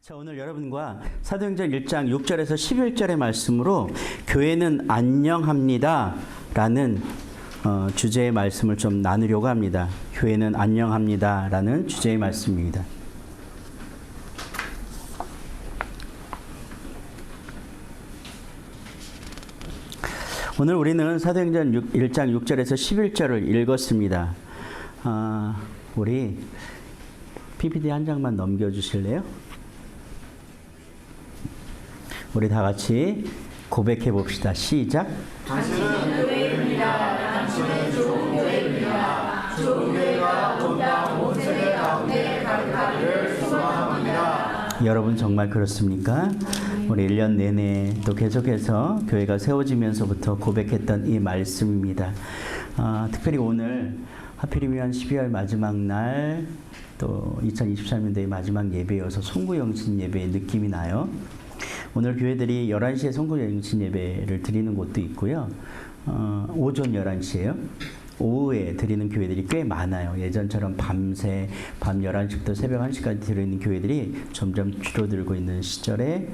자, 오늘 여러분과 사도행전 1장 6절에서 11절의 말씀으로 교회는 안녕합니다 라는 주제의 말씀을 좀 나누려고 합니다. 교회는 안녕합니다 라는 주제의 말씀입니다. 오늘 우리는 사도행전 1장 6절에서 11절을 읽었습니다. 우리 PPT 한 장만 넘겨주실래요? 우리 다 같이 고백해 봅시다. 시작. 당신은 교회입니다. 당신은 좋은 교회입니다. 좋은 교회가 온 세계 가운데 가득하기를 소망합니다. 여러분 정말 그렇습니까? 우리 1년 내내 또 계속해서 교회가 세워지면서부터 고백했던 이 말씀입니다. 특별히 오늘 하필이면 12월 마지막 날 또 2023년도의 마지막 예배여서 송구영신 예배의 느낌이 나요. 오늘 교회들이 11시에 송구영신 예배를 드리는 곳도 있고요. 오전 11시에요. 오후에 드리는 교회들이 꽤 많아요. 예전처럼 밤새 밤 11시부터 새벽 1시까지 드리는 교회들이 점점 줄어들고 있는 시절에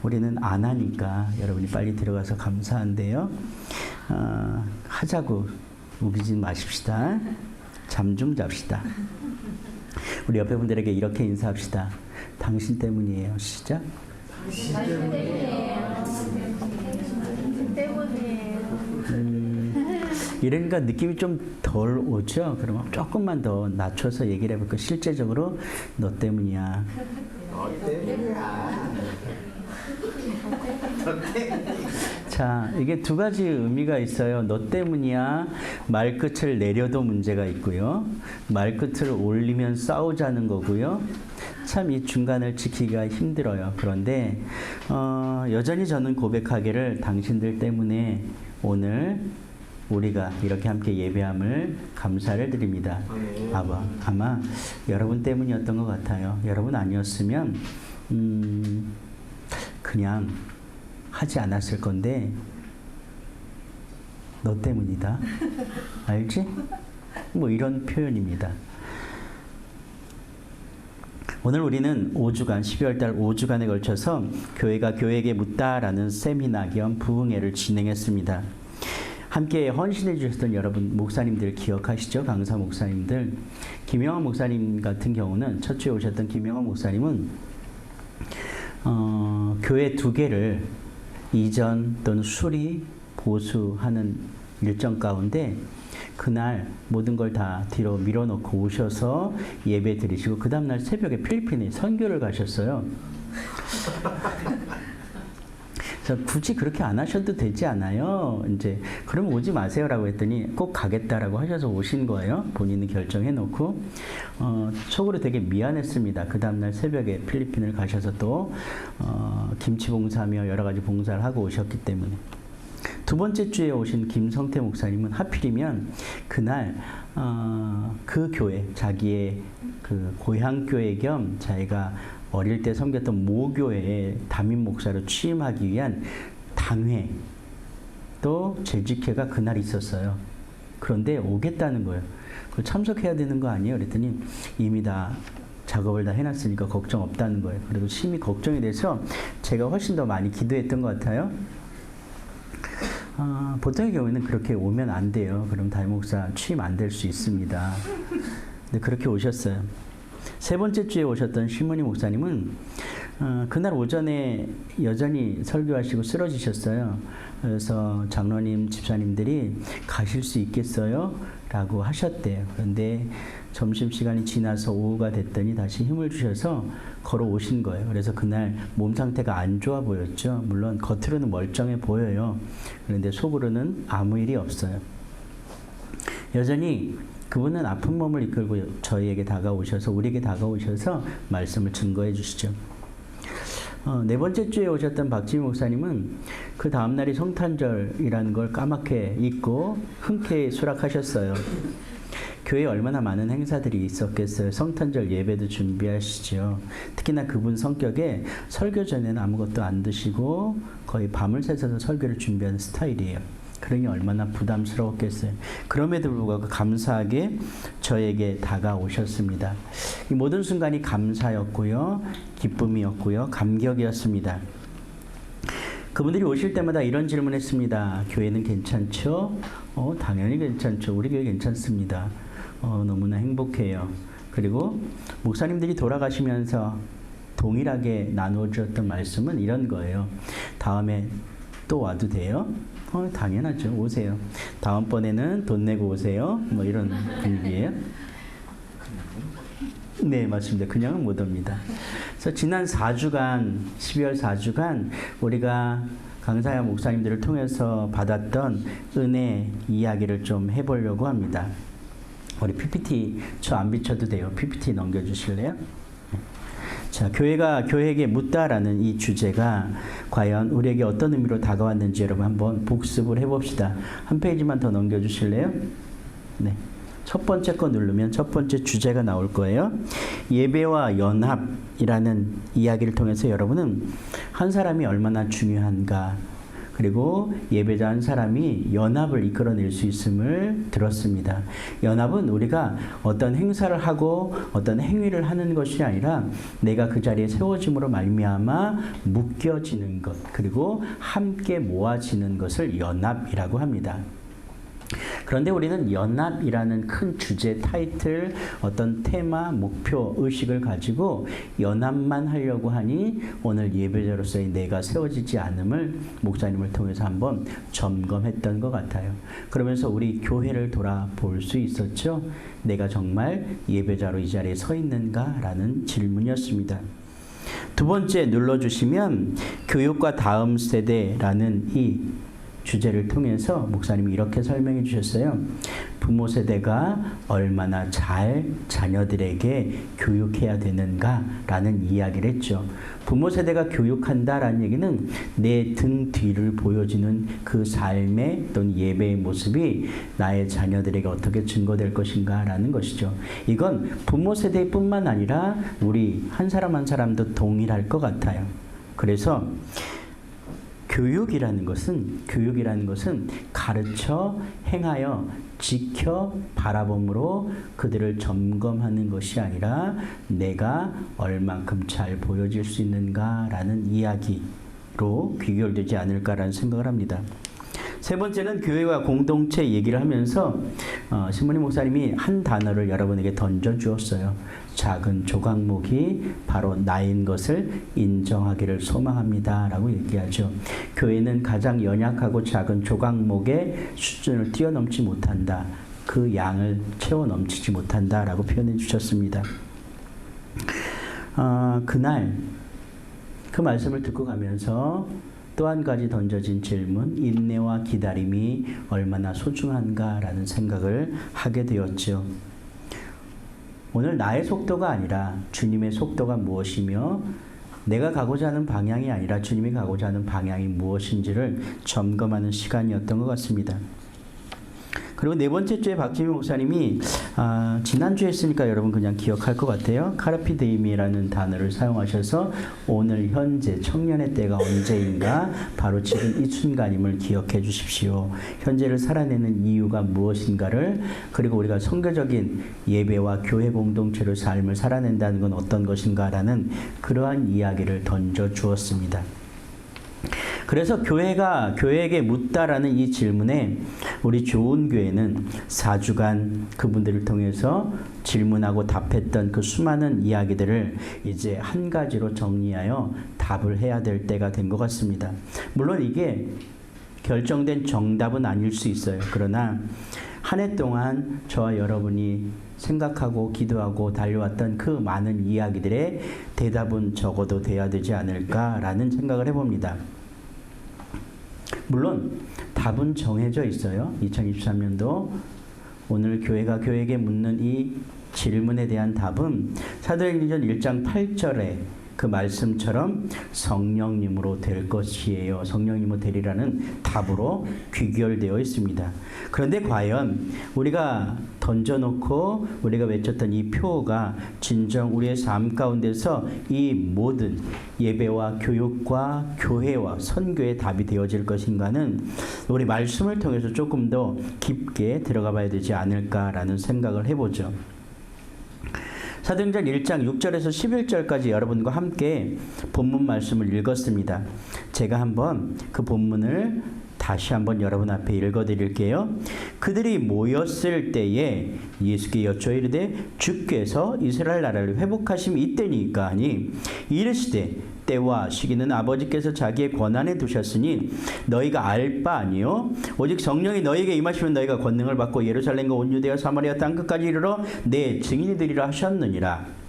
우리는 안 하니까 여러분이 빨리 들어가서 감사한데요. 하자고 우기지 마십시다. 잠 좀 잡시다. 우리 옆에 분들에게 이렇게 인사합시다. 당신 때문이에요. 시작. 당신 때문이에요. 이러니까 느낌이 좀 덜 오죠? 그러면 조금만 더 낮춰서 얘기를 해볼까? 실제적으로 너 때문이야. 자, 이게 두 가지 의미가 있어요. 너 때문이야. 말끝을 내려도 문제가 있고요. 말끝을 올리면 싸우자는 거고요. 참 이 중간을 지키기가 힘들어요. 그런데 여전히 저는 고백하기를 당신들 때문에 오늘 우리가 이렇게 함께 예배함을 감사를 드립니다. 아마 여러분 때문이었던 것 같아요. 여러분 아니었으면 그냥 하지 않았을 건데 너 때문이다. 알지? 뭐 이런 표현입니다. 오늘 우리는 5주간 12월달 5주간에 걸쳐서 교회가 교회에게 묻다라는 세미나 겸 부흥회를 진행했습니다. 함께 헌신해 주셨던 여러분 목사님들 기억하시죠? 강사 목사님들. 김영환 목사님 같은 경우는 첫 주에 오셨던 김영환 목사님은 교회 2개를 이전 또는 수리 보수하는 일정 가운데 그날 모든 걸 다 뒤로 밀어놓고 오셔서 예배 드리시고 그 다음날 새벽에 필리핀에 선교를 가셨어요. 그래서 굳이 그렇게 안 하셔도 되지 않아요? 이제 그럼 오지 마세요라고 했더니 꼭 가겠다라고 하셔서 오신 거예요. 본인이 결정해놓고 속으로 되게 미안했습니다. 그 다음날 새벽에 필리핀을 가셔서 또 김치 봉사하며 여러 가지 봉사를 하고 오셨기 때문에. 두 번째 주에 오신 김성태 목사님은 하필이면 그날 그 교회 자기의 그 고향 교회 겸 자기가 어릴 때 섬겼던 모교회에 담임 목사로 취임하기 위한 당회 또 재직회가 그날 있었어요. 그런데 오겠다는 거예요. 그걸 참석해야 되는 거 아니에요? 그랬더니 이미 다 작업을 다 해놨으니까 걱정 없다는 거예요. 그래도 심히 걱정이 돼서 제가 훨씬 더 많이 기도했던 것 같아요. 보통의 경우에는 그렇게 오면 안 돼요. 그럼 담임 목사 취임 안 될 수 있습니다. 근데 그렇게 오셨어요. 세 번째 주에 오셨던 신문희 목사님은 그날 오전에 여전히 설교하시고 쓰러지셨어요. 그래서 장로님, 집사님들이 가실 수 있겠어요? 라고 하셨대요. 그런데 점심시간이 지나서 오후가 됐더니 다시 힘을 주셔서 걸어오신 거예요. 그래서 그날 몸 상태가 안 좋아 보였죠. 물론 겉으로는 멀쩡해 보여요. 그런데 속으로는 아무 일이 없어요. 여전히 그분은 아픈 몸을 이끌고 저희에게 다가오셔서 우리에게 다가오셔서 말씀을 증거해 주시죠. 네 번째 주에 오셨던 박지미 목사님은 그 다음날이 성탄절이라는 걸 까맣게 잊고 흔쾌히 수락하셨어요. 교회에 얼마나 많은 행사들이 있었겠어요. 성탄절 예배도 준비하시죠. 특히나 그분 성격에 설교 전에는 아무것도 안 드시고 거의 밤을 새서 설교를 준비하는 스타일이에요. 그러니 얼마나 부담스러웠겠어요. 그럼에도 불구하고 감사하게 저에게 다가오셨습니다. 이 모든 순간이 감사였고요, 기쁨이었고요, 감격이었습니다. 그분들이 오실 때마다 이런 질문했습니다. 교회는 괜찮죠? 당연히 괜찮죠. 우리 교회 괜찮습니다. 너무나 행복해요. 그리고 목사님들이 돌아가시면서 동일하게 나누어 주었던 말씀은 이런 거예요. 다음에 또 와도 돼요? 당연하죠. 오세요. 다음번에는 돈 내고 오세요. 뭐 이런 분위기예요. 네, 맞습니다. 그냥은 못 옵니다. 그래서 지난 4주간, 12월 4주간 우리가 강사야 목사님들을 통해서 받았던 은혜 이야기를 좀 해보려고 합니다. 우리 PPT 저 안 비춰도 돼요. PPT 넘겨주실래요? 자, 교회가 교회에게 묻다라는 이 주제가 과연 우리에게 어떤 의미로 다가왔는지 여러분 한번 복습을 해봅시다. 한 페이지만 더 넘겨주실래요? 네. 첫 번째 거 누르면 첫 번째 주제가 나올 거예요. 예배와 연합이라는 이야기를 통해서 여러분은 한 사람이 얼마나 중요한가, 그리고 예배자 한 사람이 연합을 이끌어낼 수 있음을 들었습니다. 연합은 우리가 어떤 행사를 하고 어떤 행위를 하는 것이 아니라 내가 그 자리에 세워짐으로 말미암아 묶여지는 것, 그리고 함께 모아지는 것을 연합이라고 합니다. 그런데 우리는 연합이라는 큰 주제, 타이틀, 어떤 테마, 목표, 의식을 가지고 연합만 하려고 하니 오늘 예배자로서의 내가 세워지지 않음을 목사님을 통해서 한번 점검했던 것 같아요. 그러면서 우리 교회를 돌아볼 수 있었죠. 내가 정말 예배자로 이 자리에 서 있는가라는 질문이었습니다. 두 번째 눌러주시면 교육과 다음 세대라는 이 주제를 통해서 목사님이 이렇게 설명해 주셨어요. 부모 세대가 얼마나 잘 자녀들에게 교육해야 되는가라는 이야기를 했죠. 부모 세대가 교육한다라는 얘기는 내 등 뒤를 보여주는 그 삶의 또는 예배의 모습이 나의 자녀들에게 어떻게 증거될 것인가라는 것이죠. 이건 부모 세대뿐만 아니라 우리 한 사람 한 사람도 동일할 것 같아요. 그래서 교육이라는 것은 가르쳐, 행하여, 지켜, 바라봄으로 그들을 점검하는 것이 아니라 내가 얼만큼 잘 보여질 수 있는가라는 이야기로 귀결되지 않을까라는 생각을 합니다. 세 번째는 교회와 공동체 얘기를 하면서 신문희 목사님이 한 단어를 여러분에게 던져주었어요. 작은 조각목이 바로 나인 것을 인정하기를 소망합니다 라고 얘기하죠. 교회는 가장 연약하고 작은 조각목의 수준을 뛰어넘지 못한다. 그 양을 채워 넘치지 못한다 라고 표현해 주셨습니다. 그날 그 말씀을 듣고 가면서 또 한 가지 던져진 질문, 인내와 기다림이 얼마나 소중한가라는 생각을 하게 되었죠. 오늘 나의 속도가 아니라 주님의 속도가 무엇이며 내가 가고자 하는 방향이 아니라 주님이 가고자 하는 방향이 무엇인지를 점검하는 시간이었던 것 같습니다. 그리고 네 번째 주에 박지민 목사님이 지난주에 했으니까 여러분 그냥 기억할 것 같아요. 카르피데임이라는 단어를 사용하셔서 오늘 현재 청년의 때가 언제인가 바로 지금 이 순간임을 기억해 주십시오. 현재를 살아내는 이유가 무엇인가를, 그리고 우리가 선교적인 예배와 교회 공동체로 삶을 살아낸다는 건 어떤 것인가라는 그러한 이야기를 던져 주었습니다. 그래서 교회가 교회에게 묻다라는 이 질문에 우리 좋은 교회는 4주간 그분들을 통해서 질문하고 답했던 그 수많은 이야기들을 이제 한 가지로 정리하여 답을 해야 될 때가 된 것 같습니다. 물론 이게 결정된 정답은 아닐 수 있어요. 그러나 한 해 동안 저와 여러분이 생각하고 기도하고 달려왔던 그 많은 이야기들의 대답은 적어도 돼야 되지 않을까라는 생각을 해봅니다. 물론 답은 정해져 있어요. 2023년도 오늘 교회가 교회에게 묻는 이 질문에 대한 답은 사도행전 1장 8절에 그 말씀처럼 성령님으로 될 것이에요. 성령님으로 되리라는 답으로 귀결되어 있습니다. 그런데 과연 우리가 던져놓고 우리가 외쳤던 이 표가 진정 우리의 삶 가운데서 이 모든 예배와 교육과 교회와 선교의 답이 되어질 것인가는 우리 말씀을 통해서 조금 더 깊게 들어가 봐야 되지 않을까라는 생각을 해보죠. 사도행전 1장 6절에서 11절까지 여러분과 함께 본문 말씀을 읽었습니다. 제가 한번 그 본문을 다시 한번 여러분 앞에 읽어드릴게요. 그들이 모였을 때에 예수께 여쭈어 이르되 주께서 이스라엘 나라를 회복하심이 이때니까 하니 이르시되 때와 시기는 아버지께서 자기의 권한에 두셨으니 너희가 알 바 아니요 오직 성령이 너희에게 임하시면 너희가 권능을 받고 예루살렘과 온 유대와 사마리아 땅끝까지 이르러 내 증인이 되리라 하셨느니라.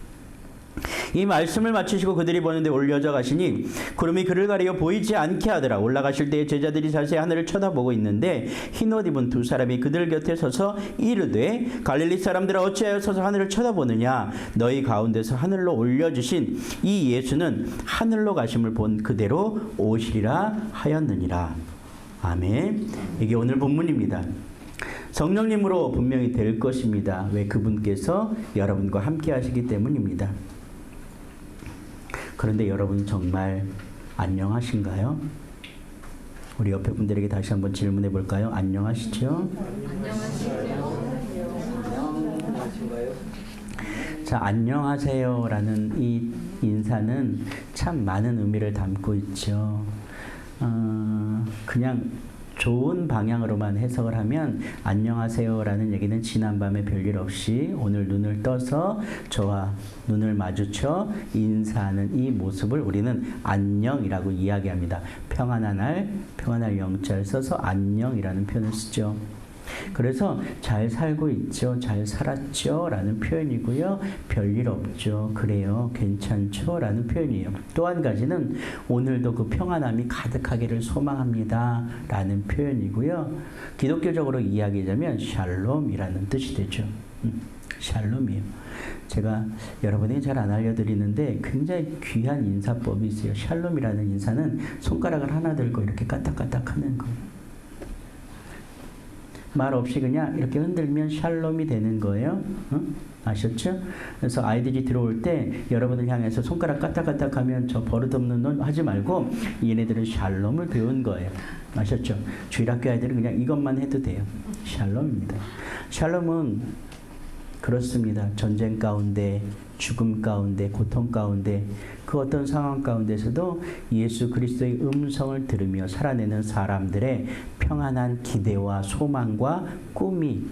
이 말씀을 마치시고 그들이 보는데 올려져 가시니 구름이 그를 가리어 보이지 않게 하더라. 올라가실 때에 제자들이 자세히 하늘을 쳐다보고 있는데 흰옷 입은 두 사람이 그들 곁에 서서 이르되 갈릴리 사람들아 어찌하여 서서 하늘을 쳐다보느냐. 너희 가운데서 하늘로 올려주신 이 예수는 하늘로 가심을 본 그대로 오시리라 하였느니라. 아멘. 이게 오늘 본문입니다. 성령님으로 분명히 될 것입니다. 왜? 그분께서 여러분과 함께 하시기 때문입니다. 그런데 여러분 정말 안녕하신가요? 우리 옆에 분들에게 다시 한번 질문해 볼까요? 안녕하시죠? 자, 안녕하세요라는 이 인사는 참 많은 의미를 담고 있죠. 그냥 좋은 방향으로만 해석을 하면 안녕하세요라는 얘기는 지난밤에 별일 없이 오늘 눈을 떠서 저와 눈을 마주쳐 인사하는 이 모습을 우리는 안녕이라고 이야기합니다. 평안한 날 영자를 써서 안녕이라는 표현을 쓰죠. 그래서 잘 살고 있죠, 잘 살았죠 라는 표현이고요. 별일 없죠, 그래요, 괜찮죠 라는 표현이에요. 또 한 가지는 오늘도 그 평안함이 가득하기를 소망합니다 라는 표현이고요. 기독교적으로 이야기하자면 샬롬이라는 뜻이 되죠. 샬롬이에요. 제가 여러분에게 잘 안 알려드리는데 굉장히 귀한 인사법이 있어요. 샬롬이라는 인사는 손가락을 하나 들고 이렇게 까딱까딱 하는 거예요. 말 없이 그냥 이렇게 흔들면 샬롬이 되는 거예요. 아셨죠? 그래서 아이들이 들어올 때 여러분을 향해서 손가락 까딱까딱 하면 저 버릇없는 놈 하지 말고 얘네들은 샬롬을 배운 거예요. 아셨죠? 주일학교 아이들은 그냥 이것만 해도 돼요. 샬롬입니다. 샬롬은 그렇습니다. 전쟁 가운데, 죽음 가운데, 고통 가운데, 그 어떤 상황 가운데서도 예수 그리스도의 음성을 들으며 살아내는 사람들의 평안한 기대와 소망과 꿈이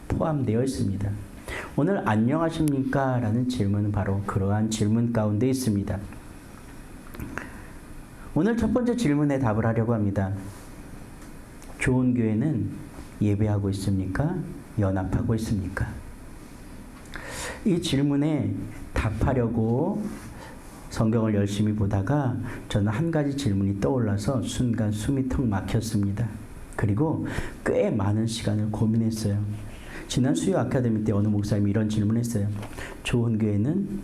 포함되어 있습니다. 오늘 안녕하십니까? 라는 질문은 바로 그러한 질문 가운데 있습니다. 오늘 첫 번째 질문에 답을 하려고 합니다. 좋은 교회는 예배하고 있습니까? 연합하고 있습니까? 이 질문에 답하려고 성경을 열심히 보다가 저는 한 가지 질문이 떠올라서 순간 숨이 턱 막혔습니다. 그리고 꽤 많은 시간을 고민했어요. 지난 수요 아카데미 때 어느 목사님이 이런 질문을 했어요. 좋은 교회는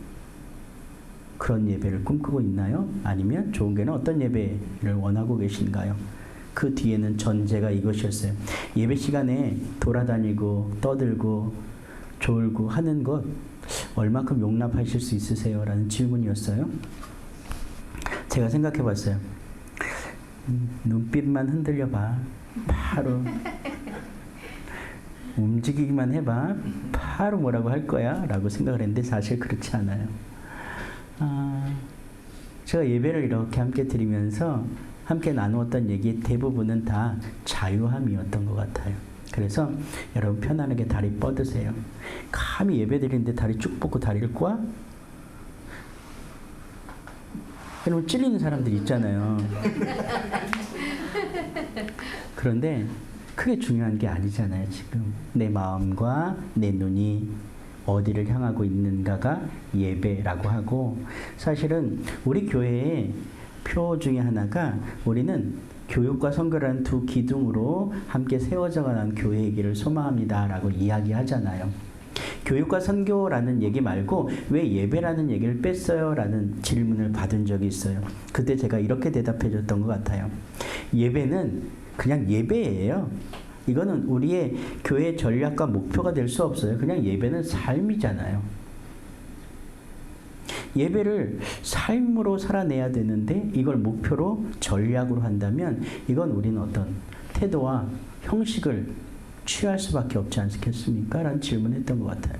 그런 예배를 꿈꾸고 있나요? 아니면 좋은 교회는 어떤 예배를 원하고 계신가요? 그 뒤에는 전제가 이것이었어요. 예배 시간에 돌아다니고 떠들고 졸고 하는 것 얼마큼 용납하실 수 있으세요? 라는 질문이었어요. 제가 생각해 봤어요. 눈빛만 흔들려 봐. 바로 움직이기만 해봐. 바로 뭐라고 할 거야 라고 생각을 했는데 사실 그렇지 않아요. 제가 예배를 이렇게 함께 드리면서 함께 나누었던 얘기 대부분은 다 자유함이었던 것 같아요. 그래서 여러분 편안하게 다리 뻗으세요. 감히 예배 드리는데 다리 쭉 뻗고 다리를 꽈? 여러분 찔리는 사람들이 있잖아요. 그런데 크게 중요한 게 아니잖아요. 지금 내 마음과 내 눈이 어디를 향하고 있는가가 예배라고 하고, 사실은 우리 교회의 표 중에 하나가 우리는 교육과 선교라는 두 기둥으로 함께 세워져 가는 교회이기를 소망합니다 라고 이야기하잖아요. 교육과 선교라는 얘기 말고 왜 예배라는 얘기를 뺐어요? 라는 질문을 받은 적이 있어요. 그때 제가 이렇게 대답해 줬던 것 같아요. 예배는 그냥 예배예요. 이거는 우리의 교회 전략과 목표가 될 수 없어요. 그냥 예배는 삶이잖아요. 예배를 삶으로 살아내야 되는데 이걸 목표로 전략으로 한다면 이건 우리는 어떤 태도와 형식을 취할 수밖에 없지 않겠습니까? 라는 질문을 했던 것 같아요.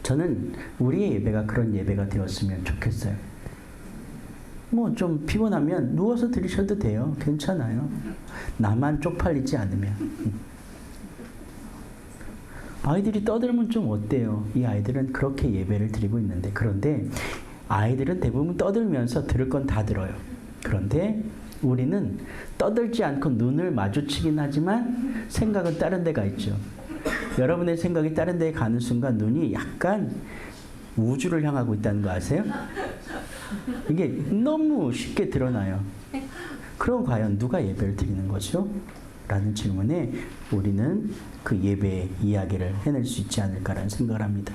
저는 우리의 예배가 그런 예배가 되었으면 좋겠어요. 뭐 좀 피곤하면 누워서 드리셔도 돼요. 괜찮아요. 나만 쪽팔리지 않으면. 아이들이 떠들면 좀 어때요? 이 아이들은 그렇게 예배를 드리고 있는데, 그런데 아이들은 대부분 떠들면서 들을 건 다 들어요. 그런데 우리는 떠들지 않고 눈을 마주치긴 하지만 생각은 다른 데가 있죠. 여러분의 생각이 다른 데에 가는 순간 눈이 약간 우주를 향하고 있다는 거 아세요? 이게 너무 쉽게 드러나요. 그럼 과연 누가 예배를 드리는 거죠? 라는 질문에 우리는 그 예배의 이야기를 해낼 수 있지 않을까라는 생각을 합니다.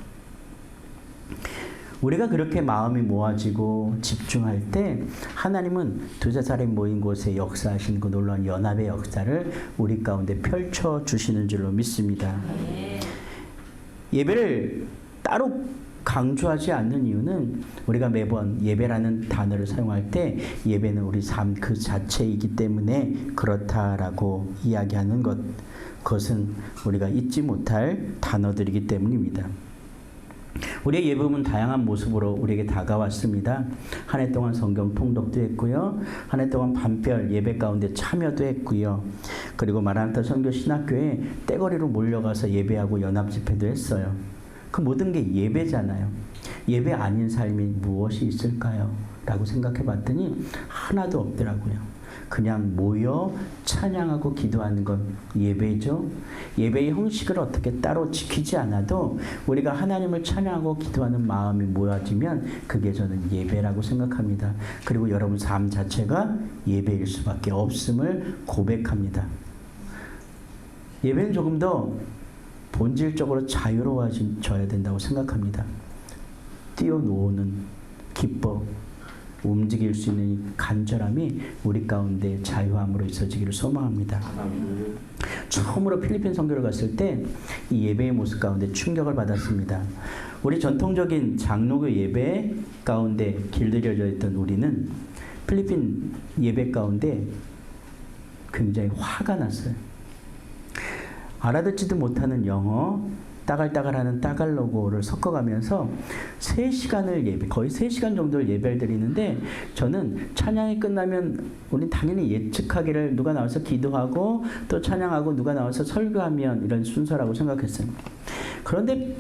우리가 그렇게 마음이 모아지고 집중할 때 하나님은 두세 사람이 모인 곳에 역사하신 그 놀라운 연합의 역사를 우리 가운데 펼쳐주시는 줄로 믿습니다. 예배를 따로 강조하지 않는 이유는 우리가 매번 예배라는 단어를 사용할 때 예배는 우리 삶 그 자체이기 때문에 그렇다라고 이야기하는 그것은 우리가 잊지 못할 단어들이기 때문입니다. 우리의 예배는 다양한 모습으로 우리에게 다가왔습니다. 한 해 동안 성경 통독도 했고요. 한 해 동안 밤별 예배 가운데 참여도 했고요. 그리고 마라나타 선교 신학교에 떼거리로 몰려가서 예배하고 연합 집회도 했어요. 그 모든 게 예배잖아요. 예배 아닌 삶이 무엇이 있을까요? 라고 생각해 봤더니 하나도 없더라고요. 그냥 모여 찬양하고 기도하는 건 예배죠. 예배의 형식을 어떻게 따로 지키지 않아도 우리가 하나님을 찬양하고 기도하는 마음이 모여지면 그게 저는 예배라고 생각합니다. 그리고 여러분 삶 자체가 예배일 수밖에 없음을 고백합니다. 예배는 조금 더 본질적으로 자유로워져야 된다고 생각합니다. 뛰어노는 기법, 움직일 수 있는 간절함이 우리 가운데 자유함으로 있어지기를 소망합니다. 처음으로 필리핀 선교를 갔을 때 이 예배의 모습 가운데 충격을 받았습니다. 우리 전통적인 장로교 예배 가운데 길들여져 있던 우리는 필리핀 예배 가운데 굉장히 화가 났어요. 알아듣지도 못하는 영어, 따갈따갈하는 따갈로고를 섞어가면서 3시간을 예배, 거의 3시간 정도를 예배를 드리는데 저는 찬양이 끝나면 우린 당연히 예측하기를 누가 나와서 기도하고 또 찬양하고 누가 나와서 설교하면 이런 순서라고 생각했어요. 그런데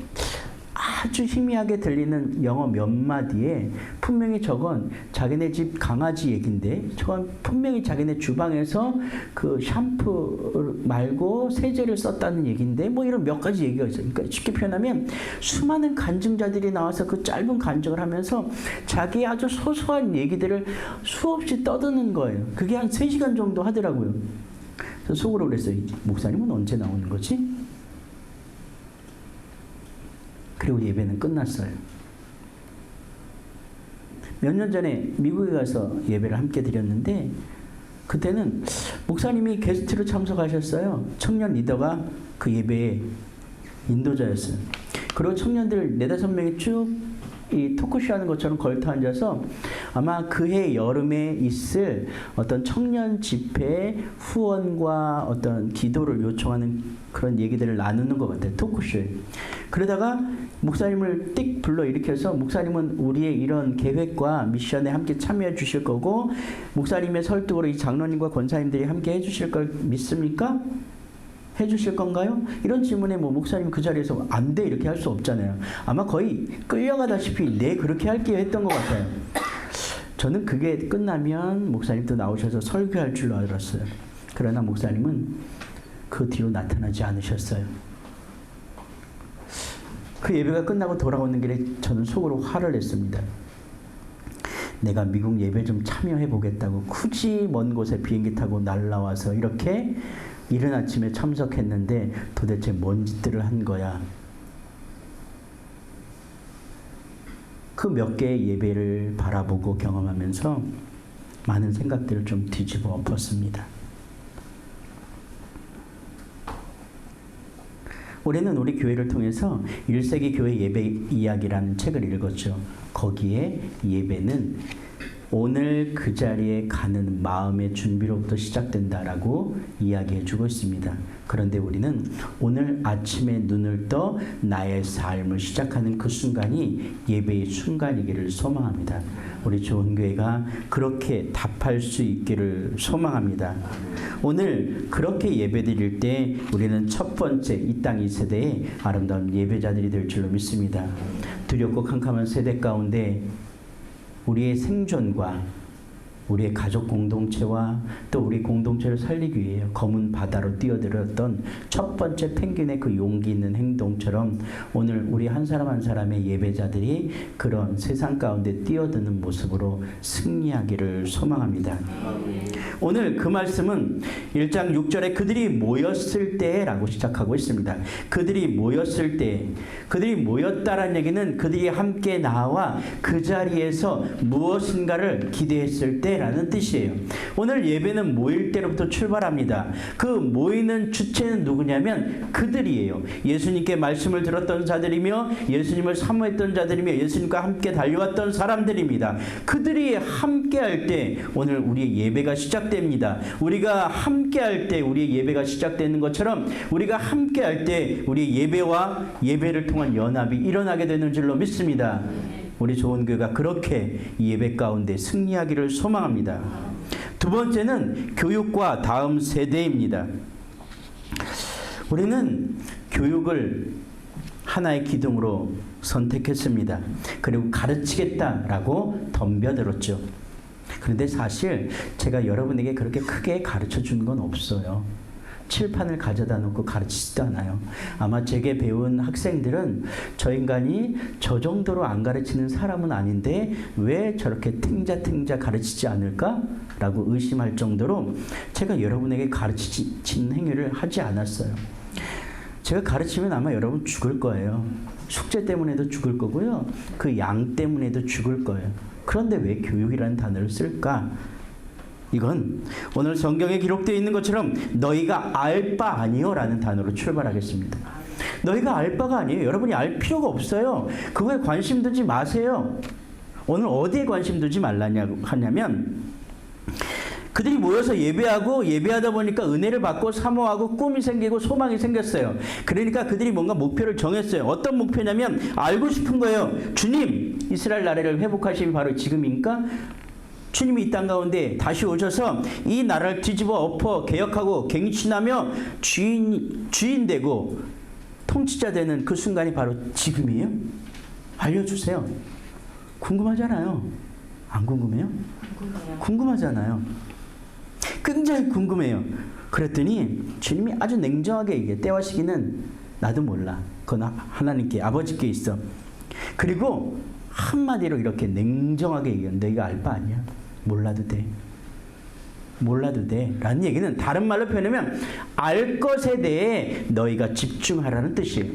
아주 희미하게 들리는 영어 몇 마디에 분명히 저건 자기네 집 강아지 얘긴데 저건 분명히 자기네 주방에서 그 샴푸 말고 세제를 썼다는 얘긴데 뭐 이런 몇 가지 얘기가 있어요. 그러니까 쉽게 표현하면 수많은 간증자들이 나와서 그 짧은 간증을 하면서 자기의 아주 소소한 얘기들을 수없이 떠드는 거예요. 그게 한 3시간 정도 하더라고요. 그래서 속으로 그랬어요. 목사님은 언제 나오는 거지? 그리고 예배는 끝났어요. 몇 년 전에 미국에 가서 예배를 함께 드렸는데 그때는 목사님이 게스트로 참석하셨어요. 청년 리더가 그 예배의 인도자였어요. 그리고 청년들 4-5명이 쭉 이 토크쇼 하는 것처럼 걸터 앉아서 아마 그해 여름에 있을 어떤 청년 집회 후원과 어떤 기도를 요청하는 그런 얘기들을 나누는 것 같아요. 토크쇼에. 그러다가 목사님을 띡 불러일으켜서 목사님은 우리의 이런 계획과 미션에 함께 참여해 주실 거고 목사님의 설득으로 이 장로님과 권사님들이 함께 해 주실 걸 믿습니까? 해 주실 건가요? 이런 질문에 뭐 목사님 그 자리에서 안 돼 이렇게 할 수 없잖아요. 아마 거의 끌려가다시피 네 그렇게 할게요 했던 것 같아요. 저는 그게 끝나면 목사님도 나오셔서 설교할 줄로 알았어요. 그러나 목사님은 그 뒤로 나타나지 않으셨어요. 그 예배가 끝나고 돌아오는 길에 저는 속으로 화를 냈습니다. 내가 미국 예배 좀 참여해 보겠다고 굳이 먼 곳에 비행기 타고 날라와서 이렇게 이른 아침에 참석했는데 도대체 뭔 짓들을 한 거야 그 몇 개의 예배를 바라보고 경험하면서 많은 생각들을 좀 뒤집어 엎었습니다. 올해는 우리 교회를 통해서 1세기 교회 예배 이야기라는 책을 읽었죠. 거기에 예배는 오늘 그 자리에 가는 마음의 준비로부터 시작된다라고 이야기해주고 있습니다. 그런데 우리는 오늘 아침에 눈을 떠 나의 삶을 시작하는 그 순간이 예배의 순간이기를 소망합니다. 우리 좋은 교회가 그렇게 답할 수 있기를 소망합니다. 오늘 그렇게 예배드릴 때 우리는 첫 번째 이 땅 이 세대의 아름다운 예배자들이 될 줄로 믿습니다. 두렵고 캄캄한 세대 가운데 우리의 생존과 우리의 가족 공동체와 또 우리 공동체를 살리기 위해 검은 바다로 뛰어들었던 첫 번째 펭귄의 그 용기 있는 행동처럼 오늘 우리 한 사람 한 사람의 예배자들이 그런 세상 가운데 뛰어드는 모습으로 승리하기를 소망합니다. 오늘 그 말씀은 1장 6절에 그들이 모였을 때라고 시작하고 있습니다. 그들이 모였을 때, 그들이 모였다라는 얘기는 그들이 함께 나와 그 자리에서 무엇인가를 기대했을 때 라는 뜻이에요. 오늘 예배는 모일 때로부터 출발합니다. 그 모이는 주체는 누구냐면 그들이에요. 예수님께 말씀을 들었던 자들이며 예수님을 사모했던 자들이며 예수님과 함께 달려왔던 사람들입니다. 그들이 함께 할 때 오늘 우리의 예배가 시작됩니다. 우리가 함께 할 때 우리의 예배가 시작되는 것처럼 우리가 함께 할 때 우리의 예배와 예배를 통한 연합이 일어나게 되는 줄로 믿습니다. 우리 좋은 교회가 그렇게 예배 가운데 승리하기를 소망합니다. 두 번째는 교육과 다음 세대입니다. 우리는 교육을 하나의 기둥으로 선택했습니다. 그리고 가르치겠다라고 덤벼들었죠. 그런데 사실 제가 여러분에게 그렇게 크게 가르쳐 주는 건 없어요. 칠판을 가져다 놓고 가르치지도 않아요. 아마 제게 배운 학생들은 저 인간이 저 정도로 안 가르치는 사람은 아닌데 왜 저렇게 탱자탱자 가르치지 않을까? 라고 의심할 정도로 제가 여러분에게 가르치는 행위를 하지 않았어요. 제가 가르치면 아마 여러분 죽을 거예요. 숙제 때문에도 죽을 거고요. 그 양 때문에도 죽을 거예요. 그런데 왜 교육이라는 단어를 쓸까? 이건 오늘 성경에 기록되어 있는 것처럼 너희가 알 바 아니요 라는 단어로 출발하겠습니다. 너희가 알 바가 아니에요. 여러분이 알 필요가 없어요. 그거에 관심 두지 마세요. 오늘 어디에 관심 두지 말라냐고 하냐면 그들이 모여서 예배하고 예배하다 보니까 은혜를 받고 사모하고 꿈이 생기고 소망이 생겼어요. 그러니까 그들이 뭔가 목표를 정했어요. 어떤 목표냐면 알고 싶은 거예요. 주님, 이스라엘 나라를 회복하심이 바로 지금입니까? 주님이 이 땅 가운데 다시 오셔서 이 나라를 뒤집어 엎어 개혁하고 갱신하며 주인 되고 통치자 되는 그 순간이 바로 지금이에요? 알려주세요. 궁금하잖아요. 안 궁금해요? 궁금하잖아요. 굉장히 궁금해요. 그랬더니 주님이 아주 냉정하게 얘기해. 때와 시기는 나도 몰라. 그건 하나님께 아버지께 있어. 그리고 한마디로 이렇게 냉정하게 얘기해. 너희가 알 바 아니야. 몰라도 돼. 몰라도 돼. 라는 얘기는 다른 말로 표현하면 알 것에 대해 너희가 집중하라는 뜻이에요.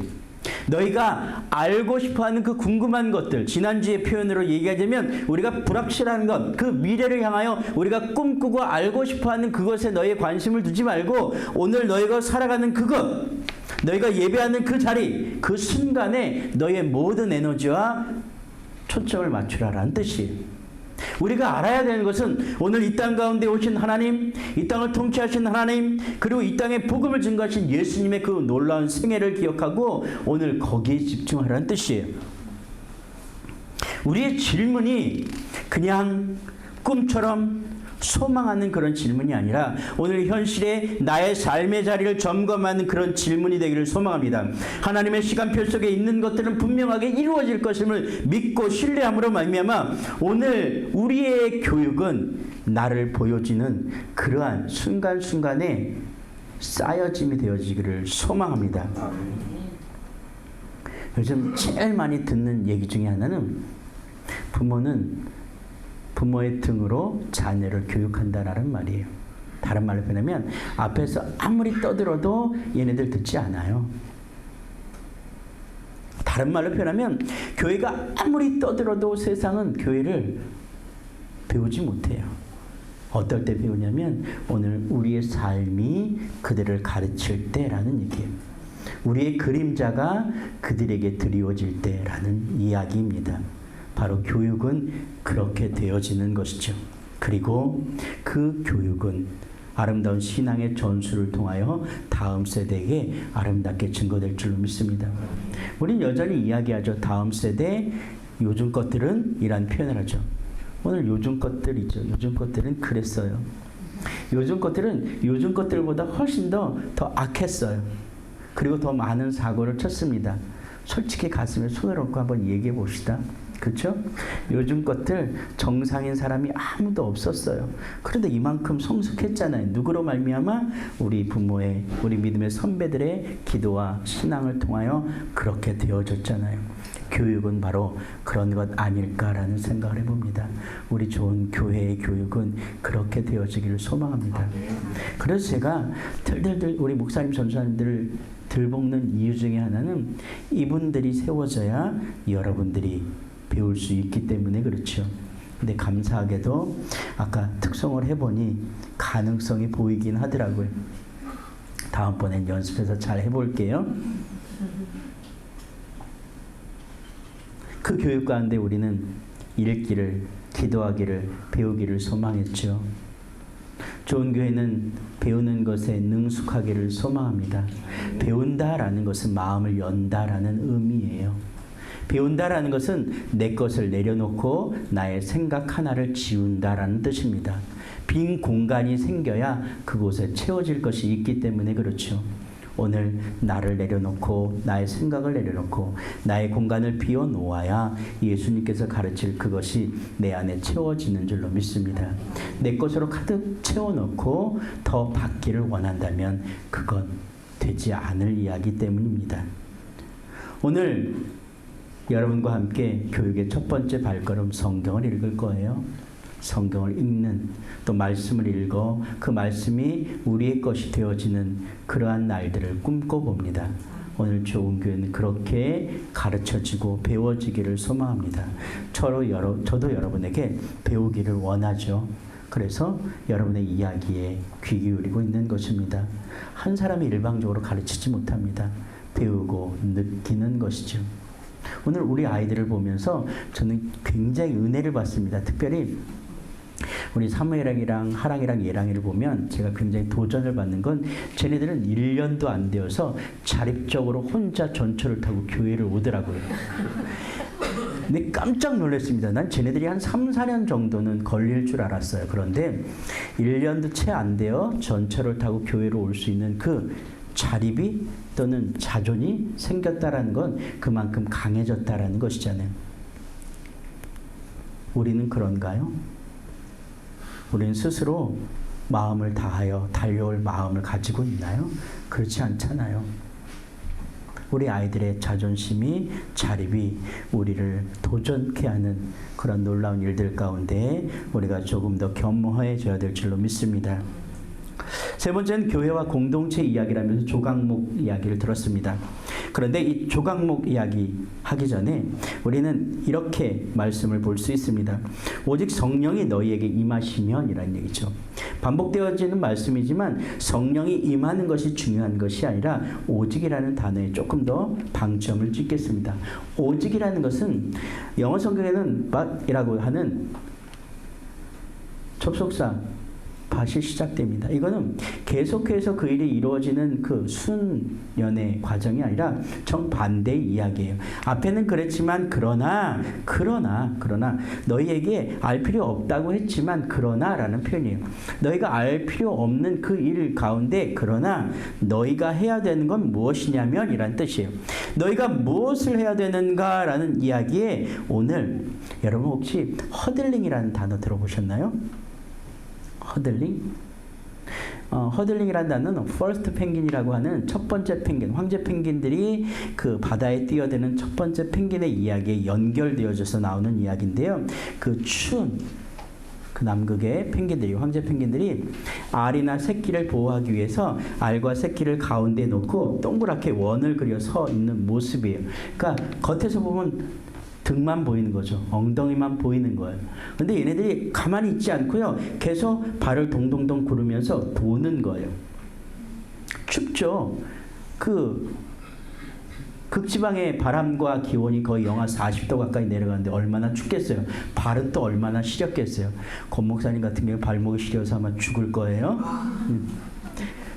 너희가 알고 싶어하는 그 궁금한 것들, 지난주의 표현으로 얘기하자면 우리가 불확실한 것, 그 미래를 향하여 우리가 꿈꾸고 알고 싶어하는 그것에 너희의 관심을 두지 말고 오늘 너희가 살아가는 그것, 너희가 예배하는 그 자리, 그 순간에 너희의 모든 에너지와 초점을 맞추라라는 뜻이에요. 우리가 알아야 되는 것은 오늘 이 땅 가운데 오신 하나님, 이 땅을 통치하신 하나님, 그리고 이 땅에 복음을 증거하신 예수님의 그 놀라운 생애를 기억하고 오늘 거기에 집중하라는 뜻이에요. 우리의 질문이 그냥 꿈처럼 소망하는 그런 질문이 아니라 오늘 현실에 나의 삶의 자리를 점검하는 그런 질문이 되기를 소망합니다. 하나님의 시간표 속에 있는 것들은 분명하게 이루어질 것임을 믿고 신뢰함으로 말미암아 오늘 우리의 교육은 나를 보여지는 그러한 순간순간에 쌓여짐이 되어지기를 소망합니다. 요즘 제일 많이 듣는 얘기 중에 하나는 부모의 등으로 자녀를 교육한다라는 말이에요. 다른 말로 표현하면 앞에서 아무리 떠들어도 얘네들 듣지 않아요. 다른 말로 표현하면 교회가 아무리 떠들어도 세상은 교회를 배우지 못해요. 어떨 때 배우냐면 오늘 우리의 삶이 그들을 가르칠 때라는 얘기예요. 우리의 그림자가 그들에게 드리워질 때라는 이야기입니다. 바로 교육은 그렇게 되어지는 것이죠. 그리고 그 교육은 아름다운 신앙의 전수를 통하여 다음 세대에게 아름답게 증거될 줄로 믿습니다. 우린 여전히 이야기하죠. 다음 세대, 요즘 것들은 이란 표현을 하죠. 오늘 요즘 것들이죠. 요즘 것들은 그랬어요. 요즘 것들은 요즘 것들보다 훨씬 더 악했어요. 그리고 더 많은 사고를 쳤습니다. 솔직히 가슴에 손을 얹고 한번 얘기해 봅시다. 그렇죠? 요즘 것들 정상인 사람이 아무도 없었어요. 그런데 이만큼 성숙했잖아요. 누구로 말미암아? 우리 부모의, 우리 믿음의 선배들의 기도와 신앙을 통하여 그렇게 되어졌잖아요. 교육은 바로 그런 것 아닐까라는 생각을 해봅니다. 우리 좋은 교회의 교육은 그렇게 되어지기를 소망합니다. 그래서 제가 들들들 우리 목사님 전사님들을 들볶는 이유 중에 하나는 이분들이 세워져야 여러분들이 배울 수 있기 때문에 그렇죠. 근데 감사하게도 아까 특송을 해보니 가능성이 보이긴 하더라고요. 다음번엔 연습해서 잘 해볼게요. 그 교육 가운데 우리는 읽기를, 기도하기를, 배우기를 소망했죠. 좋은 교회는 배우는 것에 능숙하기를 소망합니다. 배운다라는 것은 마음을 연다라는 의미예요. 배운다라는 것은 내 것을 내려놓고 나의 생각 하나를 지운다라는 뜻입니다. 빈 공간이 생겨야 그곳에 채워질 것이 있기 때문에 그렇죠. 오늘 나를 내려놓고 나의 생각을 내려놓고 나의 공간을 비워놓아야 예수님께서 가르칠 그것이 내 안에 채워지는 줄로 믿습니다. 내 것으로 가득 채워놓고 더 받기를 원한다면 그건 되지 않을 이야기 때문입니다. 오늘 여러분과 함께 교육의 첫 번째 발걸음 성경을 읽을 거예요. 성경을 읽는, 또 말씀을 읽어 그 말씀이 우리의 것이 되어지는 그러한 날들을 꿈꿔봅니다. 오늘 좋은 교회는 그렇게 가르쳐지고 배워지기를 소망합니다. 저도 여러분에게 배우기를 원하죠. 그래서 여러분의 이야기에 귀 기울이고 있는 것입니다. 한 사람이 일방적으로 가르치지 못합니다. 배우고 느끼는 것이죠. 오늘 우리 아이들을 보면서 저는 굉장히 은혜를 받습니다. 특별히 우리 사무엘이랑 하랑이랑 예랑이를 보면 제가 굉장히 도전을 받는 건 쟤네들은 1년도 안 되어서 자립적으로 혼자 전철을 타고 교회를 오더라고요. 근데 깜짝 놀랐습니다. 난 쟤네들이 한 3, 4년 정도는 걸릴 줄 알았어요. 그런데 1년도 채 안 되어 전철을 타고 교회로 올 수 있는 그 자립이 또는 자존이 생겼다라는 건 그만큼 강해졌다라는 것이잖아요. 우리는 그런가요? 우리는 스스로 마음을 다하여 달려올 마음을 가지고 있나요? 그렇지 않잖아요. 우리 아이들의 자존심이, 자립이 우리를 도전케 하는 그런 놀라운 일들 가운데 우리가 조금 더 겸허해져야 될 줄로 믿습니다. 세 번째는 교회와 공동체 이야기라면서 조각목 이야기를 들었습니다. 그런데 이 조각목 이야기 하기 전에 우리는 이렇게 말씀을 볼 수 있습니다. 오직 성령이 너희에게 임하시면 이라는 얘기죠. 반복되어지는 말씀이지만 성령이 임하는 것이 중요한 것이 아니라 오직이라는 단어에 조금 더 방점을 찍겠습니다. 오직이라는 것은 영어 성경에는 but이라고 하는 접속사 밭이 시작됩니다. 이거는 계속해서 그 일이 이루어지는 그 순연의 과정이 아니라 정반대의 이야기예요. 앞에는 그랬지만 그러나 너희에게 알 필요 없다고 했지만 그러나라는 표현이에요. 너희가 알 필요 없는 그 일 가운데 그러나 너희가 해야 되는 건 무엇이냐면 이란 뜻이에요. 너희가 무엇을 해야 되는가라는 이야기에 오늘 여러분 혹시 허들링이라는 단어 들어보셨나요? 허들링? 허들링이라는 단어는 퍼스트 펭귄이라고 하는 첫 번째 펭귄, 황제 펭귄들이 그 바다에 뛰어드는 첫 번째 펭귄의 이야기에 연결되어져서 나오는 이야기인데요. 그 남극의 펭귄들이, 황제 펭귄들이 알이나 새끼를 보호하기 위해서 알과 새끼를 가운데 놓고 동그랗게 원을 그려 서 있는 모습이에요. 그러니까 겉에서 보면 등만 보이는 거죠. 엉덩이만 보이는 거예요. 근데 얘네들이 가만히 있지 않고요. 계속 발을 동동동 구르면서 도는 거예요. 춥죠. 극지방의 바람과 기온이 거의 영하 40도 가까이 내려가는데 얼마나 춥겠어요. 발은 또 얼마나 시렸겠어요. 권 목사님 같은 경우 발목이 시려서 아마 죽을 거예요.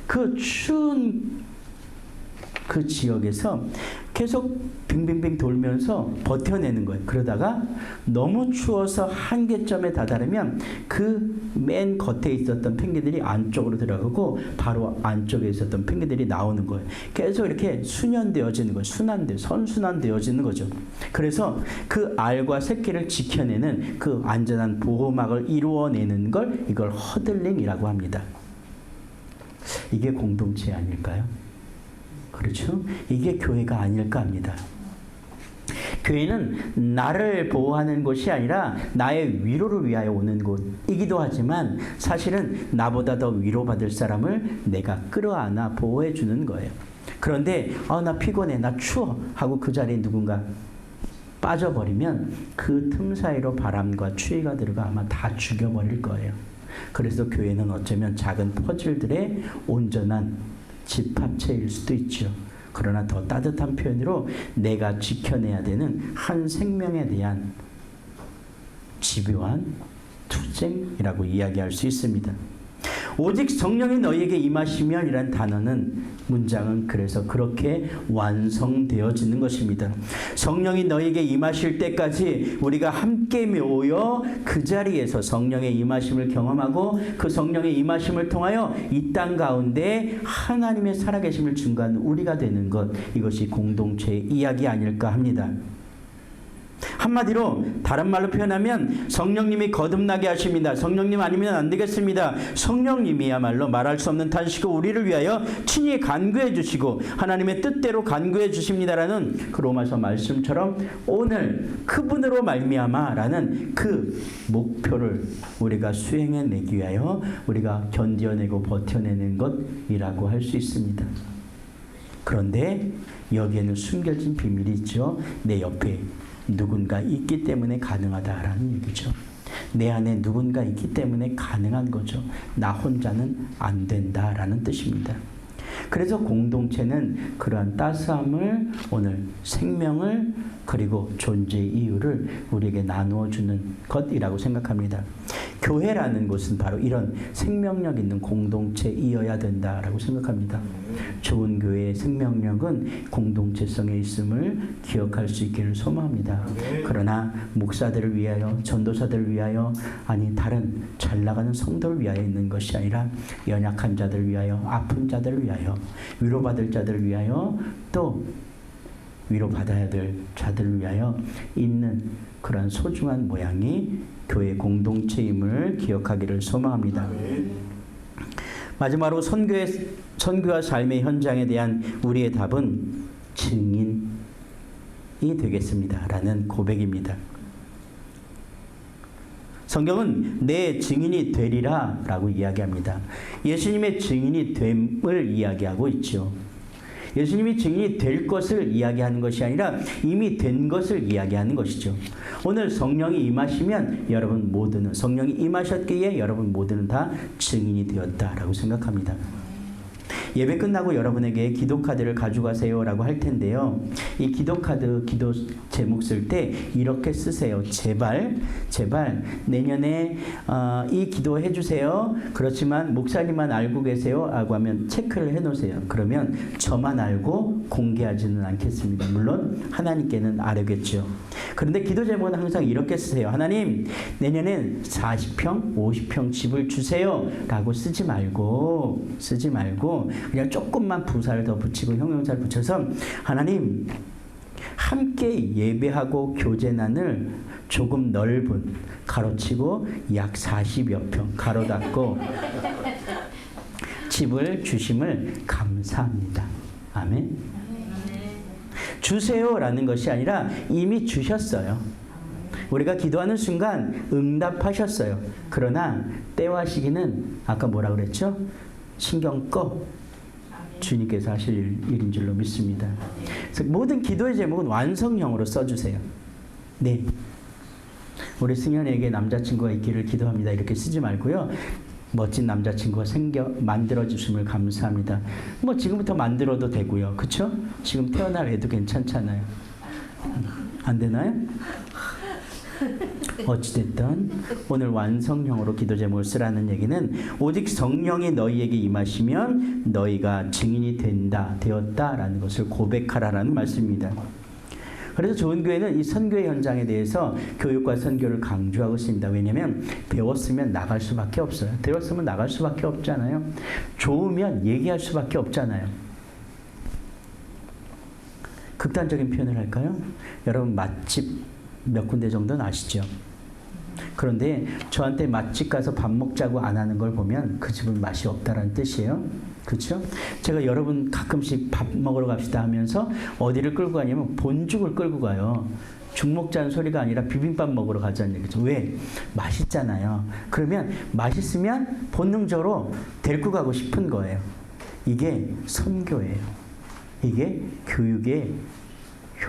그 추운 그 지역에서 계속 빙빙빙 돌면서 버텨내는 거예요. 그러다가 너무 추워서 한계점에 다다르면 그 맨 겉에 있었던 펭귄들이 안쪽으로 들어가고 바로 안쪽에 있었던 펭귄들이 나오는 거예요. 계속 이렇게 순환되어지는 거예요. 선순환되어지는 거죠. 그래서 그 알과 새끼를 지켜내는 그 안전한 보호막을 이루어내는 걸 이걸 허들링이라고 합니다. 이게 공동체 아닐까요? 그렇죠? 이게 교회가 아닐까 합니다. 교회는 나를 보호하는 곳이 아니라 나의 위로를 위하여 오는 곳이기도 하지만 사실은 나보다 더 위로받을 사람을 내가 끌어안아 보호해 주는 거예요. 그런데 나 피곤해, 나 추워 하고 그 자리에 누군가 빠져버리면 그 틈 사이로 바람과 추위가 들어가 아마 다 죽여버릴 거예요. 그래서 교회는 어쩌면 작은 퍼즐들의 온전한 집합체일 수도 있죠. 그러나 더 따뜻한 표현으로 내가 지켜내야 되는 한 생명에 대한 집요한 투쟁이라고 이야기할 수 있습니다. 오직 성령이 너희에게 임하시면 이란 문장은 그래서 그렇게 완성되어지는 것입니다. 성령이 너희에게 임하실 때까지 우리가 함께 모여 그 자리에서 성령의 임하심을 경험하고 그 성령의 임하심을 통하여 이 땅 가운데 하나님의 살아계심을 증거하는 우리가 되는 것, 이것이 공동체의 이야기 아닐까 합니다. 한마디로 다른 말로 표현하면 성령님이 거듭나게 하십니다. 성령님 아니면 안 되겠습니다. 성령님이야말로 말할 수 없는 탄식으로 우리를 위하여 친히 간구해 주시고 하나님의 뜻대로 간구해 주십니다라는 그 로마서 말씀처럼 오늘 그분으로 말미암아라는 그 목표를 우리가 수행해내기 위하여 우리가 견뎌내고 버텨내는 것이라고 할 수 있습니다. 그런데 여기에는 숨겨진 비밀이 있죠. 내 옆에 누군가 있기 때문에 가능하다라는 얘기죠. 내 안에 누군가 있기 때문에 가능한 거죠. 나 혼자는 안 된다라는 뜻입니다. 그래서 공동체는 그러한 따스함을, 오늘 생명을, 그리고 존재의 이유를 우리에게 나누어 주는 것이라고 생각합니다. 교회라는 곳은 바로 이런 생명력 있는 공동체이어야 된다라고 생각합니다. 좋은 교회의 생명력은 공동체성에 있음을 기억할 수 있기를 소망합니다. 그러나 목사들을 위하여, 전도사들을 위하여, 아니 다른 잘 나가는 성도를 위하여 있는 것이 아니라 연약한 자들을 위하여, 아픈 자들을 위하여, 위로받을 자들을 위하여, 또 위로받아야 될 자들을 위하여 있는 그런 소중한 모양이 교회 공동체임을 기억하기를 소망합니다. 마지막으로 선교와 삶의 현장에 대한 우리의 답은 증인이 되겠습니다 라는 고백입니다. 성경은 내 증인이 되리라 라고 이야기합니다. 예수님의 증인이 됨을 이야기하고 있죠. 예수님이 증인이 될 것을 이야기하는 것이 아니라 이미 된 것을 이야기하는 것이죠. 오늘 성령이 임하시면 여러분 모두는, 성령이 임하셨기에 여러분 모두는 다 증인이 되었다라고 생각합니다. 예배 끝나고 여러분에게 기도카드를 가져가세요 라고 할 텐데요. 이 기도카드, 기도 제목 쓸 때 이렇게 쓰세요. 제발 내년에 이 기도 해주세요. 그렇지만 목사님만 알고 계세요 라고 하면 체크를 해놓으세요. 그러면 저만 알고 공개하지는 않겠습니다. 물론 하나님께는 알겠죠. 그런데 기도 제목은 항상 이렇게 쓰세요. 하나님, 내년엔 40평, 50평 집을 주세요 라고 쓰지 말고 그냥 조금만 부사를 더 붙이고 형용사를 붙여서 하나님, 함께 예배하고 교제난을 조금 넓은, 가로치고 약 40여 평, 가로 닫고 집을 주심을 감사합니다. 아멘. 주세요라는 것이 아니라 이미 주셨어요. 우리가 기도하는 순간 응답하셨어요. 그러나 때와 시기는 아까 뭐라 그랬죠? 신경 꺼. 주님께서 하실 일인 줄로 믿습니다. 그래서 모든 기도의 제목은 완성형으로 써주세요. 네. 우리 승현에게 남자친구가 있기를 기도합니다. 이렇게 쓰지 말고요. 멋진 남자친구가 만들어주심을 감사합니다. 뭐 지금부터 만들어도 되고요. 그쵸? 지금 태어날 애도 괜찮잖아요. 안 되나요? 어찌됐든 오늘 완성형으로 기도 제목을 쓰라는 얘기는 오직 성령이 너희에게 임하시면 너희가 증인이 되었다라는 것을 고백하라라는 말씀입니다. 그래서 좋은 교회는 이 선교의 현장에 대해서 교육과 선교를 강조하고 있습니다. 왜냐하면 배웠으면 나갈 수밖에 없어요. 배웠으면 나갈 수밖에 없잖아요. 좋으면 얘기할 수밖에 없잖아요. 극단적인 표현을 할까요? 여러분 맛집 몇 군데 정도는 아시죠? 그런데 저한테 맛집 가서 밥 먹자고 안 하는 걸 보면 그 집은 맛이 없다라는 뜻이에요. 그렇죠? 제가 여러분 가끔씩 밥 먹으러 갑시다 하면서 어디를 끌고 가냐면 본죽을 끌고 가요. 죽 먹자는 소리가 아니라 비빔밥 먹으러 가자는 얘기죠. 왜? 맛있잖아요. 그러면 맛있으면 본능적으로 데리고 가고 싶은 거예요. 이게 선교예요. 이게 교육의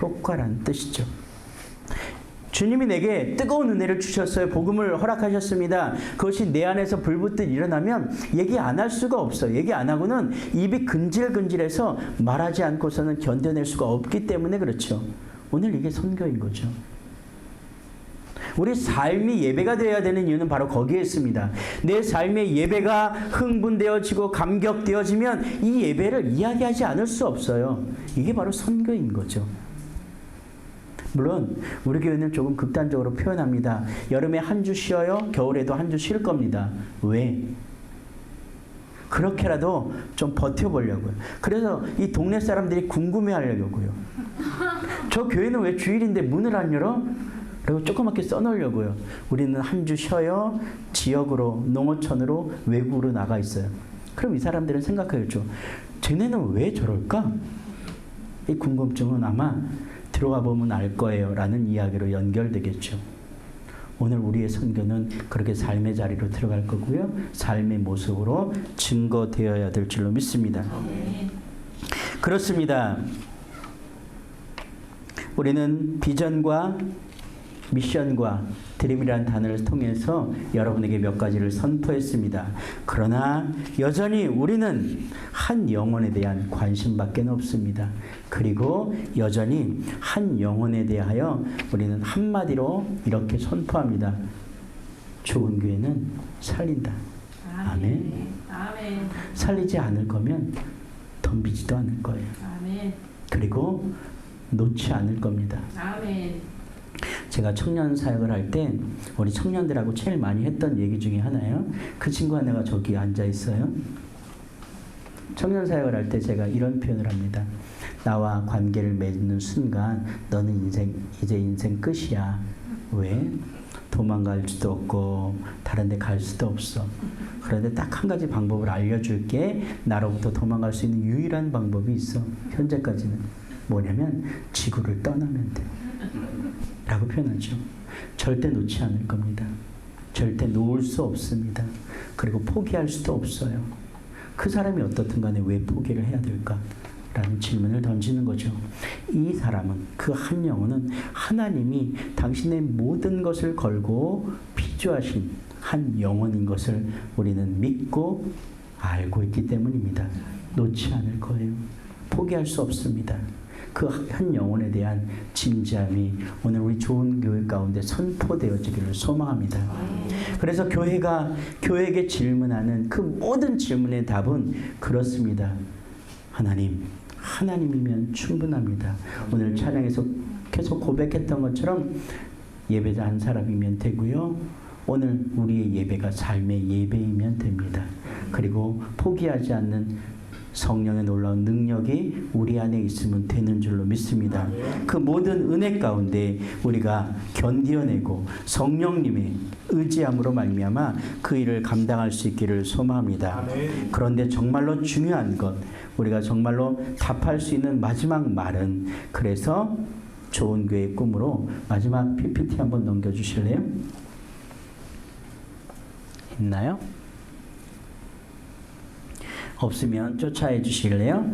효과라는 뜻이죠. 주님이 내게 뜨거운 은혜를 주셨어요. 복음을 허락하셨습니다. 그것이 내 안에서 불붙듯 일어나면 얘기 안 할 수가 없어요. 얘기 안 하고는 입이 근질근질해서 말하지 않고서는 견뎌낼 수가 없기 때문에 그렇죠. 오늘 이게 선교인 거죠. 우리 삶이 예배가 되어야 되는 이유는 바로 거기에 있습니다. 내 삶의 예배가 흥분되어지고 감격되어지면 이 예배를 이야기하지 않을 수 없어요. 이게 바로 선교인 거죠. 물론 우리 교회는 조금 극단적으로 표현합니다. 여름에 한 주 쉬어요. 겨울에도 한 주 쉴 겁니다. 왜? 그렇게라도 좀 버텨보려고요. 그래서 이 동네 사람들이 궁금해하려고요. 저 교회는 왜 주일인데 문을 안 열어? 그리고 조그맣게 써놓으려고요. 우리는 한 주 쉬어요. 지역으로, 농어촌으로, 외국으로 나가 있어요. 그럼 이 사람들은 생각하겠죠. 쟤네는 왜 저럴까? 이 궁금증은 아마 들어가 보면 알 거예요 라는 이야기로 연결되겠죠. 오늘 우리의 선교는 그렇게 삶의 자리로 들어갈 거고요. 삶의 모습으로 증거되어야 될 줄로 믿습니다. 그렇습니다. 우리는 비전과 미션과 드림이라는 단어를 통해서 여러분에게 몇 가지를 선포했습니다. 그러나 여전히 우리는 한 영혼에 대한 관심밖에 없습니다. 그리고 여전히 한 영혼에 대하여 우리는 한마디로 이렇게 선포합니다. 좋은 교회는 살린다. 아멘. 아멘. 살리지 않을 거면 덤비지도 않을 거예요. 아멘. 그리고 놓지 않을 겁니다. 아멘. 제가 청년 사역을 할 때 우리 청년들하고 제일 많이 했던 얘기 중에 하나예요. 그 친구 하나가 저기 앉아 있어요. 청년 사역을 할 때 제가 이런 표현을 합니다. 나와 관계를 맺는 순간 너는 이제 인생 끝이야. 왜? 도망갈 수도 없고 다른 데 갈 수도 없어. 그런데 딱 한 가지 방법을 알려줄게. 나로부터 도망갈 수 있는 유일한 방법이 있어. 현재까지는. 뭐냐면 지구를 떠나면 돼. 라고 표현하죠. 절대 놓지 않을 겁니다. 절대 놓을 수 없습니다. 그리고 포기할 수도 없어요. 그 사람이 어떻든 간에 왜 포기를 해야 될까? 라는 질문을 던지는 거죠. 이 사람은, 그 한 영혼은 하나님이 당신의 모든 것을 걸고 피조하신 한 영혼인 것을 우리는 믿고 알고 있기 때문입니다. 놓지 않을 거예요. 포기할 수 없습니다. 그 한 영혼에 대한 진지함이 오늘 우리 좋은 교회 가운데 선포되어지기를 소망합니다. 그래서 교회에게 질문하는 그 모든 질문의 답은 그렇습니다. 하나님이면 충분합니다. 오늘 찬양에서 계속 고백했던 것처럼 예배자 한 사람이면 되고요. 오늘 우리의 예배가 삶의 예배이면 됩니다. 그리고 포기하지 않는 성령의 놀라운 능력이 우리 안에 있으면 되는 줄로 믿습니다. 그 모든 은혜 가운데 우리가 견디어내고 성령님의 의지함으로 말미암아 그 일을 감당할 수 있기를 소망합니다. 그런데 정말로 중요한 것, 우리가 정말로 답할 수 있는 마지막 말은 그래서 좋은 교회 꿈으로 마지막 PPT 한번 넘겨주실래요? 있나요? 없으면 쫓아해 주실래요?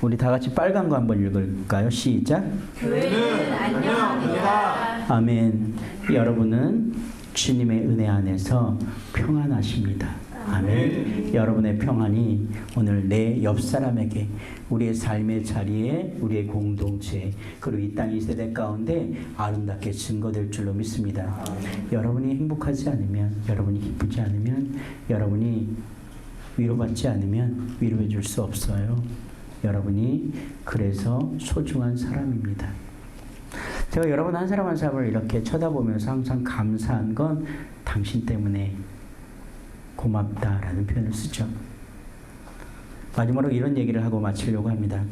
우리 다 같이 빨간 거 한번 읽을까요? 시작. 교회는 안녕합니다. 아멘. 여러분은 주님의 은혜 안에서 평안하십니다. 아멘. 여러분의 평안이 오늘 내 옆 사람에게, 우리의 삶의 자리에, 우리의 공동체, 그리고 이 땅 이 세대 가운데 아름답게 증거될 줄로 믿습니다. 여러분이 행복하지 않으면, 여러분이 기쁘지 않으면, 여러분이 위로받지 않으면 위로해 줄 수 없어요. 여러분이 그래서 소중한 사람입니다. 제가 여러분 한 사람 한 사람을 이렇게 쳐다보면서 항상 감사한 건 당신 때문에 고맙다라는 표현을 쓰죠. 마지막으로 이런 얘기를 하고 마치려고 합니다.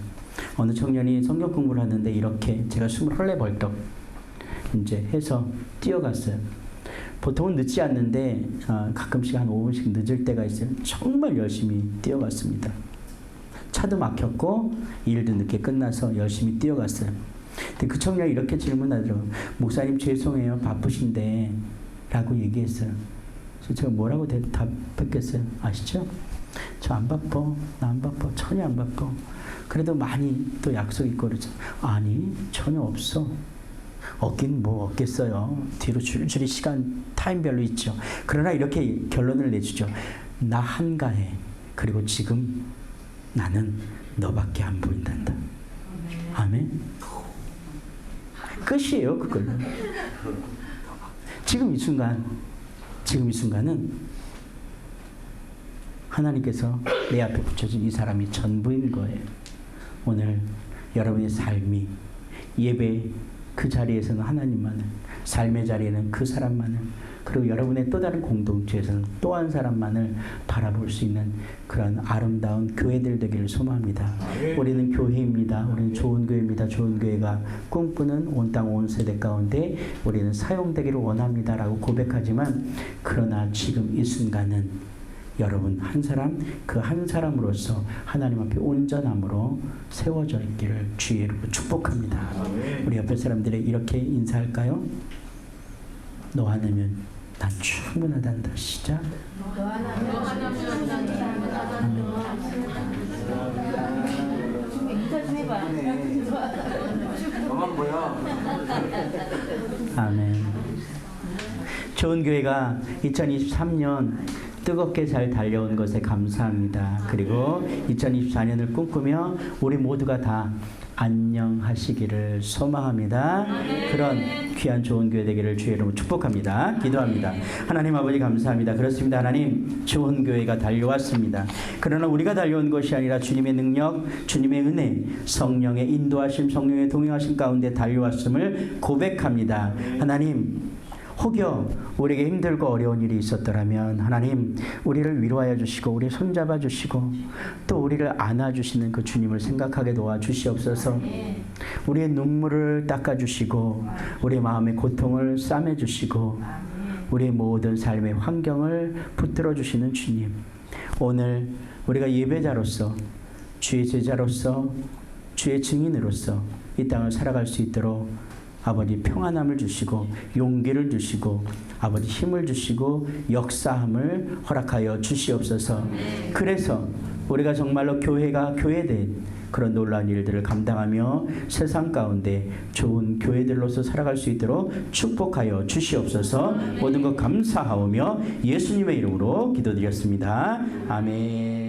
어느 청년이 성경 공부를 하는데 이렇게 제가 숨을 헐레벌떡 이제 해서 뛰어갔어요. 보통은 늦지 않는데 가끔씩 한 5분씩 늦을 때가 있어요. 정말 열심히 뛰어갔습니다. 차도 막혔고 일도 늦게 끝나서 열심히 뛰어갔어요. 근데 그 청년이 이렇게 질문하더라고요. 목사님 죄송해요. 바쁘신데 라고 얘기했어요. 그래서 제가 뭐라고 답했겠어요? 아시죠? 저 안 바빠. 나 안 바빠. 전혀 안 바빠. 그래도 많이 또 약속 있고 그러죠. 아니 전혀 없어. 없긴 뭐 없겠어요. 뒤로 줄줄이 시간 타임별로 있죠. 그러나 이렇게 결론을 내주죠. 나 한가해. 그리고 지금 나는 너밖에 안 보인단다. 아멘. 끝이에요. 그걸로. 지금 이 순간은 하나님께서 내 앞에 붙여준 이 사람이 전부인 거예요. 오늘 여러분의 삶이, 예배 그 자리에서는 하나님만을, 삶의 자리에는 그 사람만을, 그리고 여러분의 또 다른 공동체에서는 또 한 사람만을 바라볼 수 있는 그런 아름다운 교회들 되기를 소망합니다. 우리는 교회입니다. 우리는 좋은 교회입니다. 좋은 교회가 꿈꾸는 온 땅 온 세대 가운데 우리는 사용되기를 원합니다. 라고 고백하지만, 그러나 지금 이 순간은 여러분 한 사람, 그 한 사람으로서 하나님 앞에 온전함으로 세워져 있기를 주의 이름으로 축복합니다. 우리 옆에 사람들에게 이렇게 인사할까요? 너 하나면 난 충분하단다. 시작. 너 하나면 충분하단다. 인사 좀 해봐. 너만 보여. 아멘. 좋은 교회가 2023년 뜨겁게 잘 달려온 것에 감사합니다. 그리고 2024년을 꿈꾸며 우리 모두가 다 안녕하시기를 소망합니다. 그런 귀한 좋은 교회 되기를 주의 이름으로 축복합니다. 기도합니다. 하나님 아버지 감사합니다. 그렇습니다. 하나님, 좋은 교회가 달려왔습니다. 그러나 우리가 달려온 것이 아니라 주님의 능력, 주님의 은혜, 성령의 인도하심, 성령의 동행하심 가운데 달려왔음을 고백합니다. 하나님, 혹여 우리에게 힘들고 어려운 일이 있었더라면 하나님, 우리를 위로하여 주시고 우리 손잡아 주시고 또 우리를 안아주시는 그 주님을 생각하게 도와주시옵소서. 우리의 눈물을 닦아주시고 우리의 마음의 고통을 싸매주시고 우리의 모든 삶의 환경을 붙들어 주시는 주님, 오늘 우리가 예배자로서, 주의 제자로서, 주의 증인으로서 이 땅을 살아갈 수 있도록 아버지 평안함을 주시고 용기를 주시고 아버지 힘을 주시고 역사함을 허락하여 주시옵소서. 그래서 우리가 정말로 교회가 교회된 그런 놀라운 일들을 감당하며 세상 가운데 좋은 교회들로서 살아갈 수 있도록 축복하여 주시옵소서. 모든 것 감사하오며 예수님의 이름으로 기도드렸습니다. 아멘.